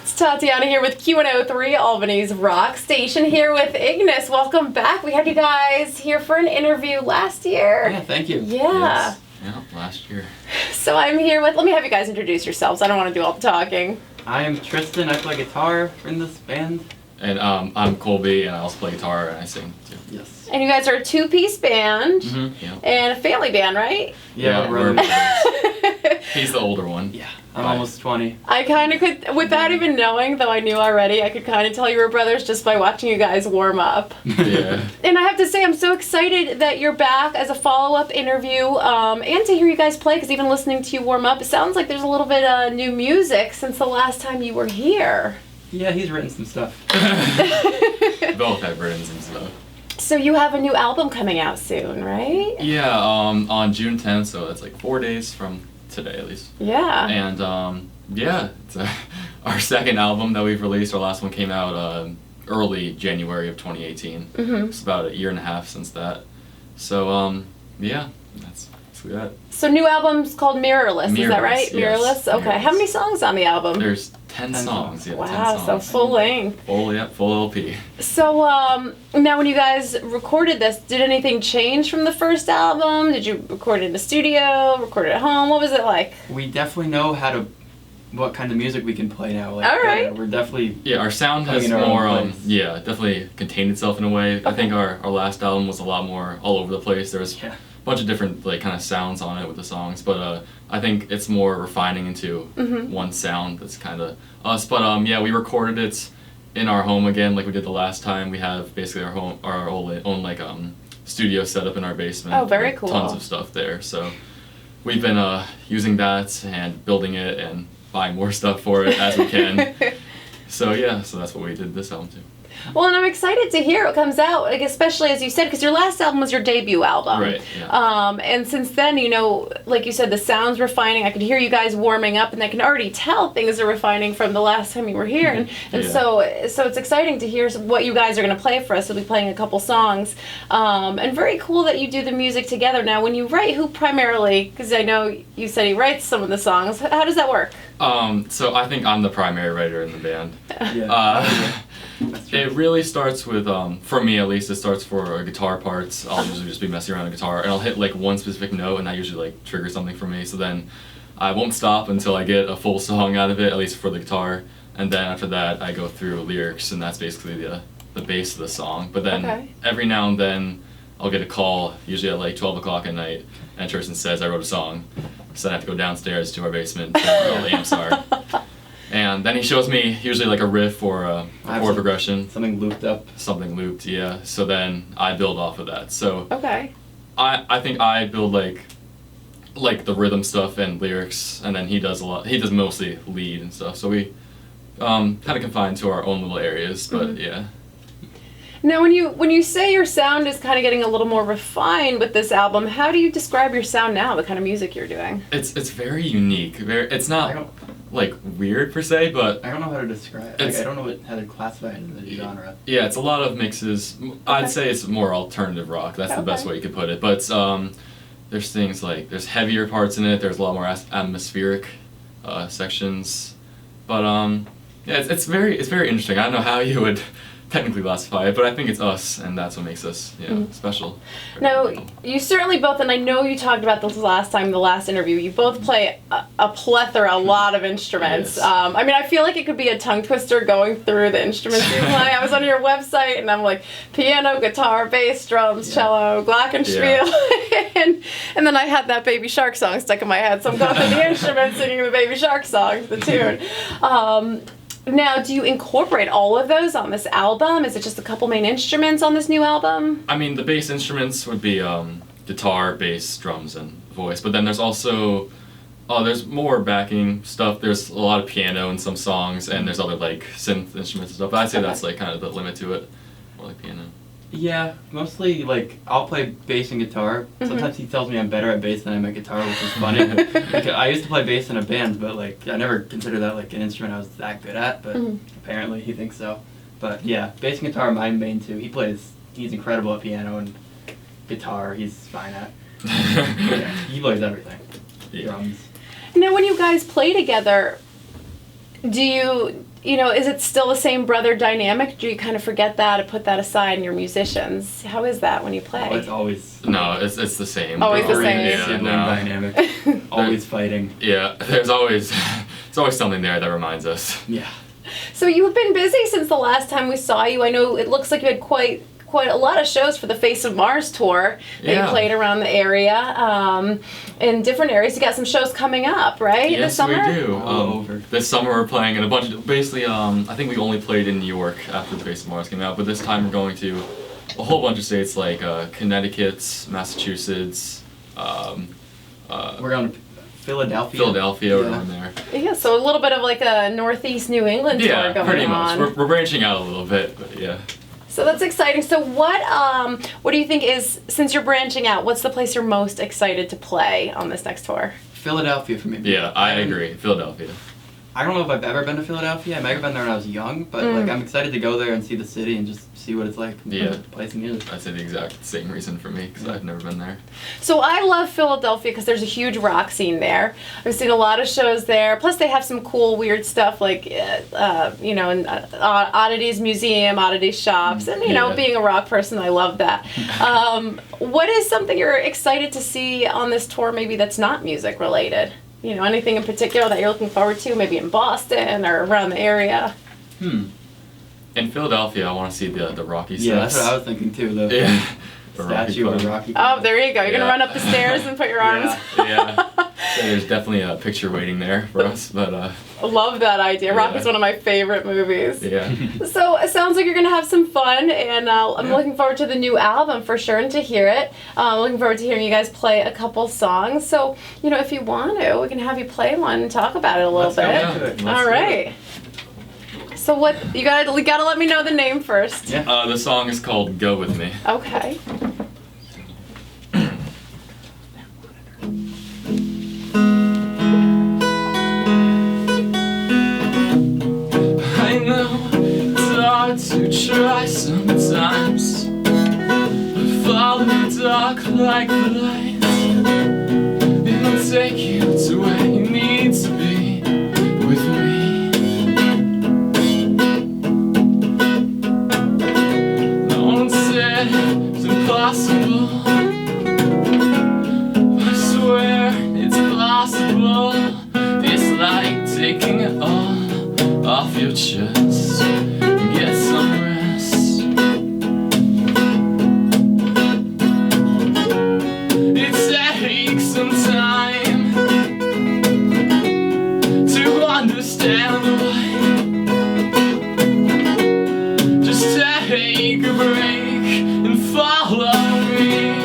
It's Tatiani here with Q103, Albany's rock station, here with Ignis. Welcome back. We had you guys here for an interview last year. Yeah, thank you. Yeah. Yes. Yeah, last year. So I'm here with, let me have you guys introduce yourselves. I don't want to do all the talking. I am Tristan. I play guitar in this band. And I'm Colby, and I also play guitar and I sing too. Yes. And you guys are a two-piece band Yeah. and a family band, right? Yeah, we're we're He's the older one. Yeah, I'm almost 20. I kind of could, without even knowing, though I knew already, I could kind of tell you were brothers just by watching you guys warm up. Yeah. And I have to say, I'm so excited that you're back as a follow-up interview, and to hear you guys play, because even listening to you warm up, it sounds like there's a little bit of new music since the last time you were here. Yeah, he's written some stuff. Both have written some stuff. So you have a new album coming out soon, right? Yeah, on June 10th, so that's like 4 days from today at least. Yeah. And yeah, it's our second album that we've released. Our last one came out early January of 2018. It's about a year and a half since that. So yeah, that's that. So new album's called Mirrorless, is that right? Yes, Mirrorless? Okay. Mirrorless. How many songs on the album? There's 10 songs. Yeah, Wow, 10 songs. so full length. Full LP. So now when you guys recorded this, did anything change from the first album? Did you record it in the studio, record it at home? What was it like? We definitely know what kind of music we can play now. Like, All right. We're definitely... Yeah, our sound has in our own more, place. yeah, definitely contained itself in a way. I think our last album was a lot more all over the place. There was a bunch of different like kind of sounds on it with the songs, but I think it's more refining into one sound that's kind of us. But yeah, we recorded it in our home again, like we did the last time. We have basically our own like studio set up in our basement. Oh, very with cool. Tons of stuff there. So we've been using that and building it and buying more stuff for it as we can. So yeah, so that's what we did this album too. Well, and I'm excited to hear what comes out, like especially as you said, because your last album was your debut album. Right, yeah. And since then, you know, like you said, the sound's refining. I could hear you guys warming up, and I can already tell things are refining from the last time you were here. And Yeah. so it's exciting to hear what you guys are going to play for us. We'll be playing a couple songs. And very cool that you do the music together. Now, when you write, who primarily, because I know you said he writes some of the songs, how does that work? So I think I'm the primary writer in the band. Yeah. That's true. It really starts with, for me at least, it starts for guitar parts. I'll usually just be messing around on guitar, and I'll hit like one specific note, and that usually like triggers something for me. So then I won't stop until I get a full song out of it, at least for the guitar. And then after that, I go through lyrics, and that's basically the base of the song. But then every now and then, I'll get a call, usually at like 12 o'clock at night, and Tristan says I wrote a song. So then I have to go downstairs to our basement where all the amps are. And then he shows me usually like a riff or a chord progression. Something looped up. Something looped, yeah. So then I build off of that. So I think I build like the rhythm stuff and lyrics, and then he does mostly lead and stuff. So we kind of confined to our own little areas, but yeah. Now, when you say your sound is kind of getting a little more refined with this album, how do you describe your sound now, the kind of music you're doing? It's very unique. It's not like weird per se, but I don't know how to describe it. Like, I don't know how to classify it in the genre. Yeah, it's a lot of mixes. I'd say it's more alternative rock. That's the best way you could put it. But there's things like there's heavier parts in it. There's a lot more atmospheric sections. But yeah, it's very interesting. I don't know how you would technically classify it, but I think it's us, and that's what makes us special. Now, you certainly both, and I know you talked about this last time, the last interview, you both play a plethora, a lot of instruments. Yes. I mean, I feel like it could be a tongue twister going through the instruments you play. I was on your website, and I'm like, piano, guitar, bass, drums, cello, glockenspiel, and then I had that Baby Shark song stuck in my head, so I'm going through the instruments singing the Baby Shark song, the tune. Now, do you incorporate all of those on this album? Is it just a couple main instruments on this new album? I mean, the bass instruments would be guitar, bass, drums, and voice. But then there's also there's more backing stuff. There's a lot of piano in some songs, and there's other like synth instruments and stuff. But I'd say that's like kind of the limit to it, more like piano. Yeah, mostly like I'll play bass and guitar. Sometimes he tells me I'm better at bass than I am at guitar, which is funny. Like, I used to play bass in a band, but like I never considered that like an instrument I was that good at. But apparently he thinks so. But yeah, bass and guitar are my main two. He's incredible at piano and guitar. He's fine at. Yeah, he plays everything. Drums. Now, when you guys play together, do you is it still the same brother dynamic? Do you kind of forget that and put that aside and you're musicians? How is that when you play? Oh, it's always No, it's the same. Always the same. Yeah, sibling no. dynamic. Always fighting. Yeah, there's always something there that reminds us. Yeah. So you've been busy since the last time we saw you. I know it looks like you had quite a lot of shows for the Face of Mars tour that you played around the area, in different areas. You got some shows coming up, right? Yes, this summer? we do. Over. This summer we're playing in a bunch of, basically, I think we only played in New York after the Face of Mars came out, but this time we're going to a whole bunch of states like Connecticut, Massachusetts, We're going to Philadelphia. Philadelphia, we're Yeah. going there. Yeah, so a little bit of like a Northeast New England tour Yeah, going pretty on. much. We're branching out a little bit, but yeah. So that's exciting. So what do you think is, since you're branching out, what's the place you're most excited to play on this next tour? Philadelphia for me. Yeah, I agree. Philadelphia. I don't know if I've ever been to Philadelphia. I might have been there when I was young, but like I'm excited to go there and see the city and just see what it's like. Yeah. Play some music. I'd say the exact same reason for me, because I've never been there. So I love Philadelphia because there's a huge rock scene there. I've seen a lot of shows there. Plus they have some cool, weird stuff like, in Oddities Museum, Oddities Shops, and Yeah. being a rock person, I love that. What is something you're excited to see on this tour? Maybe that's not music related. Anything in particular that you're looking forward to? Maybe in Boston or around the area. In Philadelphia, I want to see the Rocky steps. Yeah, that's what I was thinking too. The Yeah. The statue of Club. Rocky. Oh, there you go. You're gonna Yeah. run up the stairs and put your arms. Yeah. So there's definitely a picture waiting there for us, but I love that idea. Yeah. Rocky's one of my favorite movies. yeah. So it sounds like you're going to have some fun, and I'm Yeah. looking forward to the new album for sure and to hear it. Looking forward to hearing you guys play a couple songs. So, if you want to, we can have you play one and talk about it a little Let's go bit. into it. Let's All do right. So what you gotta let me know the name first. Yeah. The song is called "Go With Me." Okay. I know it's hard to try sometimes, but follow the dark like the light. It'll take you to where you need to be with me. No one said it's impossible. I swear it's possible. It's like taking it all off your chest and get some rest. It takes some time to understand why. Just take a break and follow me.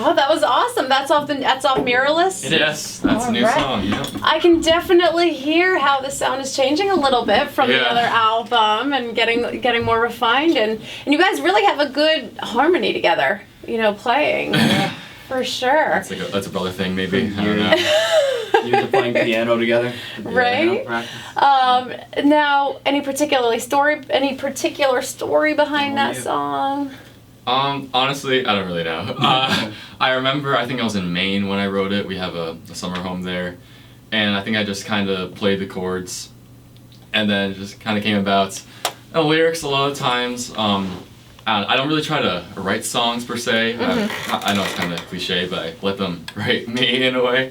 Oh, that was awesome. That's off Mirrorless? It is. Yes, that's a new Alright. song. Yep. I can definitely hear how the sound is changing a little bit from the Yeah. other album and getting more refined, and you guys really have a good harmony together, playing. For sure. That's a brother thing, maybe. I don't know. You guys are playing piano together. Right? Practice. Now, any particular story behind that song? Honestly, I don't really know. I remember, I think I was in Maine when I wrote it. We have a summer home there. And I think I just kind of played the chords. And then it just kind of came about. The lyrics, a lot of times, I don't really try to write songs per se. I know it's kind of cliche, but I let them write me in a way.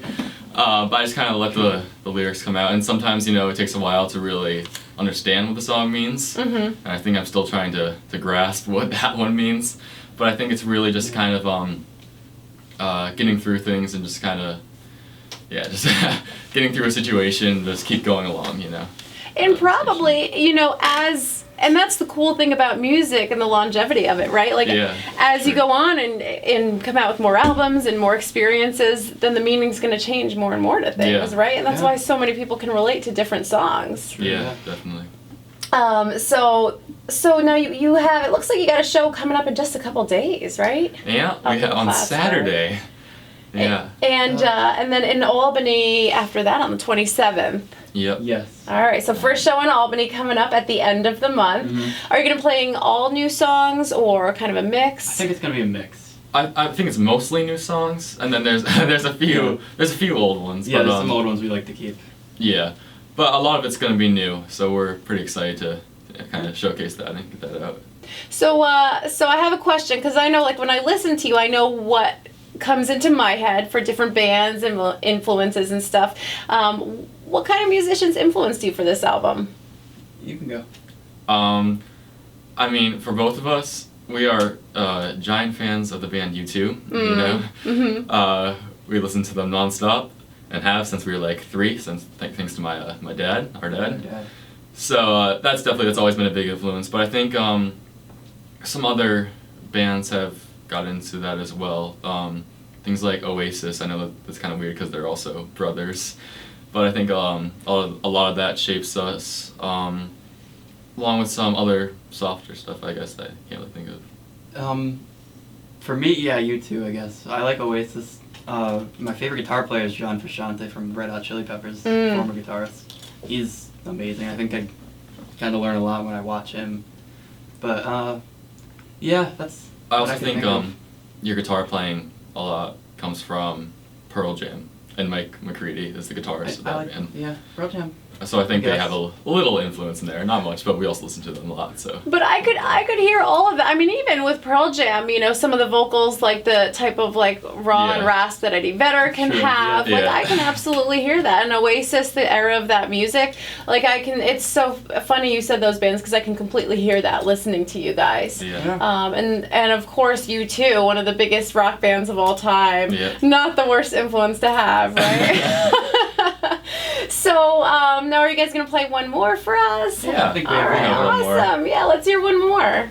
But I just kind of let the lyrics come out. And sometimes, it takes a while to really understand what the song means. And I think I'm still trying to grasp what that one means. But I think it's really just kind of getting through things and just kind of, just getting through a situation, just keep going along, And probably, and that's the cool thing about music and the longevity of it, right? Like, as you go on and come out with more albums and more experiences, then the meaning's going to change more and more to things, right? And that's why so many people can relate to different songs. Yeah, definitely. So now you have, it looks like you got a show coming up in just a couple days, right? Yeah, we have on Saturday. Yeah. And then in Albany after that on the 27th. Yep. Yes. All right, so first show in Albany coming up at the end of the month. Are you going to play all new songs or kind of a mix? I think it's going to be a mix. I think it's mostly new songs, and then there's a few old ones. Yeah, but, there's some old ones we like to keep. Yeah, but a lot of it's going to be new, so we're pretty excited to kind of showcase that and get that out. So I have a question, because I know, like, when I listen to you, I know what comes into my head for different bands and influences and stuff. What kind of musicians influenced you for this album? You can go. I mean, for both of us, we are giant fans of the band U2. We listen to them nonstop and have since we were like 3. Thanks to our dad. So that's always been a big influence. But I think some other bands have got into that as well. Things like Oasis. I know that's kind of weird because they're also brothers. But I think a lot of that shapes us, along with some other softer stuff, I guess, that I can't really think of. For me, U2, I guess. I like Oasis. My favorite guitar player is John Frusciante from Red Hot Chili Peppers, former guitarist. He's amazing. I think I kind of learn a lot when I watch him. But, that's... I also think your guitar playing a lot comes from Pearl Jam. And Mike McCready is the guitarist of that band. Yeah, Pearl Jam. So I think they have a little influence in there. Not much, but we also listen to them a lot. So. But I could hear all of that. I mean, even with Pearl Jam, some of the vocals, like the type of like raw and rasp that Eddie Vedder can have. Yeah. Like I can absolutely hear that. And Oasis, the era of that music, like I can. It's so funny you said those bands because I can completely hear that listening to you guys. Yeah. And of course U2, one of the biggest rock bands of all time. Yeah. Not the worst influence to have, right? So now are you guys gonna play one more for us? Yeah, I think we have one more. Awesome. Yeah, let's hear one more.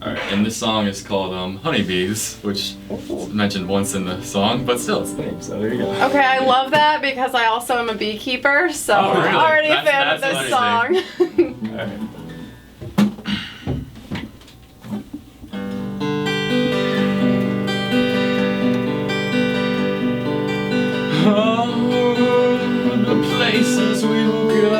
Alright, and this song is called Honeybees, which is mentioned once in the song, but still it's the name, so there you go. Okay, I love that because I also am a beekeeper, so Oh, really? I'm already a fan of That's this song. Alright. Oh, the places we will go,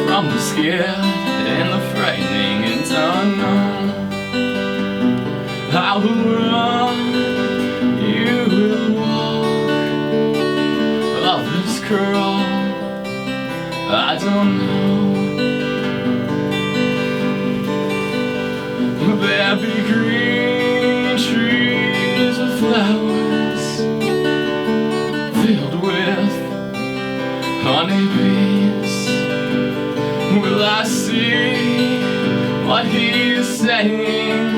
from the scared and the frightening and unknown. I will run, you will walk, love this girl, I don't know. There be green trees with flowers filled with honeybees. Will I see what he is saying?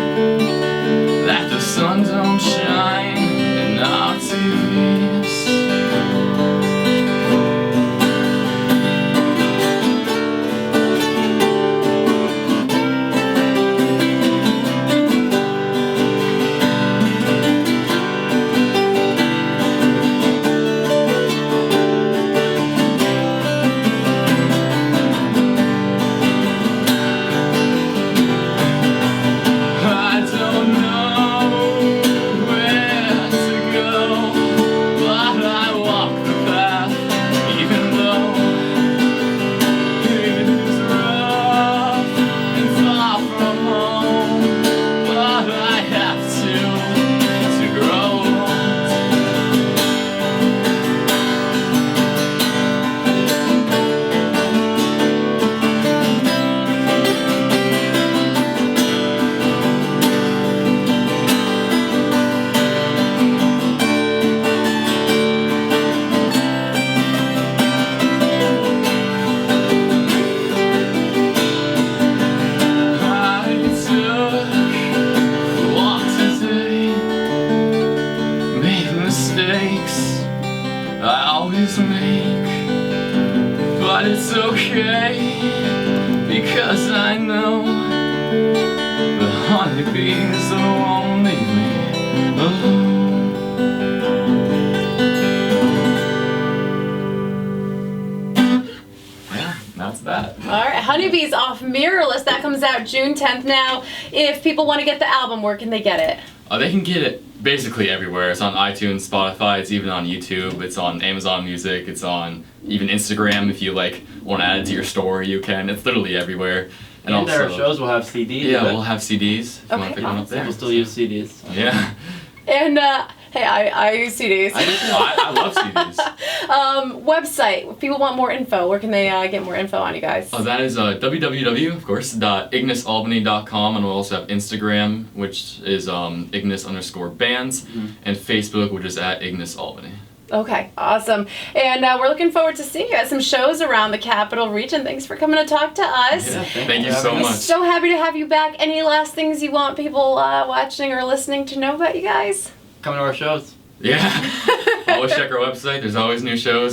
That the sun don't shine in our TVs. always make, but it's okay, because I know the honeybees won't leave me alone. Yeah, that's that. All right, Honeybees off Mirrorless. That comes out June 10th now. If people want to get the album, where can they get it? They can get it basically everywhere. It's on iTunes, Spotify, it's even on YouTube, it's on Amazon Music, it's on even Instagram. If you like want to add it to your story, you can. It's literally everywhere. And also, our shows will have CDs. Yeah, we'll have CDs. If you want to pick one up there. People still use CDs. So. Yeah. And hey, I use CDs. I love CDs. Website. If people want more info, where can they get more info on you guys? Oh, that is www, of course, .ignisalbany.com, and we'll also have Instagram, which is Ignis_bands, and Facebook, which is @IgnisAlbany. Okay, awesome. And we're looking forward to seeing you at some shows around the Capital Region. Thanks for coming to talk to us. Yeah, thank you so much. So happy to have you back. Any last things you want people watching or listening to know about you guys? Come to our shows. Yeah. Always check our website. There's always new shows.